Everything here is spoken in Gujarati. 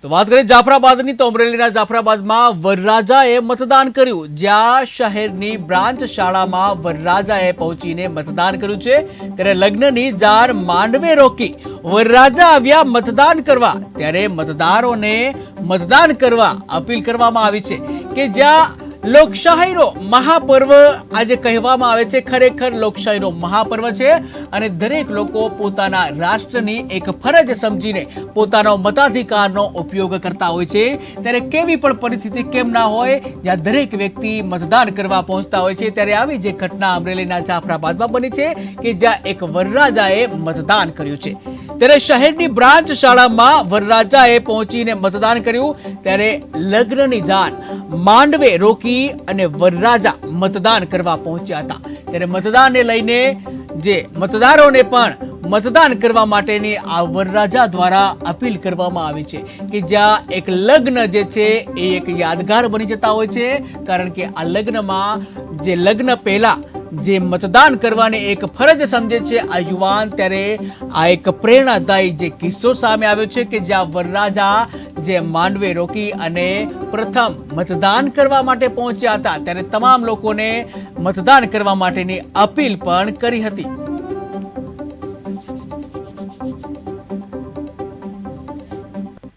તો વાત કરીએ જાફરાબાદની તો અમરેલીના જાફરાબાદમાં વરરાજાએ મતદાન કર્યું। જ્યાં શહેરની બ્રાન્ચ શાળામાં વરરાજાએ પહોંચીને મતદાન કર્યું છે ત્યારે લગ્નની જાણ માંડવે રોકી વરરાજા આવ્યા મતદાન કરવા। ત્યારે મતદારોને મતદાન કરવા અપીલ કરવામાં આવી છે કે જ્યાં લોકશાહીનો મહાપર્વ આજે કહેવામાં આવે છે, ખરેખર લોકશાહીનો મહાપર્વ છે અને દરેક લોકો પોતાના રાષ્ટ્રની એક ફરજ સમજીને પોતાનો મતાધિકારનો ઉપયોગ કરતા હોય છે। ત્યારે કેવી પણ પરિસ્થિતિ કેમ ના હોય, જ્યાં દરેક વ્યક્તિ મતદાન કરવા પહોંચતા હોય છે, ત્યારે આવી જે ઘટના અમરેલીના જાફરાબાદમાં બની છે કે જ્યાં એક વરરાજાએ મતદાન કર્યું છે। ત્યારે શહેરની બ્રાન્ચ શાળામાં વરરાજાએ પહોંચીને મતદાન કર્યું ત્યારે લગ્નની જાણ માંડવે રોકી અને વરરાજા મતદાન કરવા પહોંચ્યા હતા। ત્યારે મતદાનને લઈને જે મતદારોને પણ મતદાન કરવા માટેની આ વરરાજા દ્વારા અપીલ કરવામાં આવી છે કે જ્યાં એક લગ્ન જે છે એ એક યાદગાર બની જતા હોય છે, કારણ કે આ લગ્નમાં જે લગ્ન પહેલા જે મતદાન કરવાની એક ફરજ સમજે છે આ યુવાન, ત્યારે આ એક પ્રેરણાદાયી જે કિસ્સો સામે આવ્યો છે કે જ્યાં વરરાજા જે માંડવે રોકી અને પ્રથમ મતદાન કરવા માટે પહોંચ્યા હતા ત્યારે તમામ લોકોને મતદાન કરવા માટેની અપીલ પણ કરી હતી।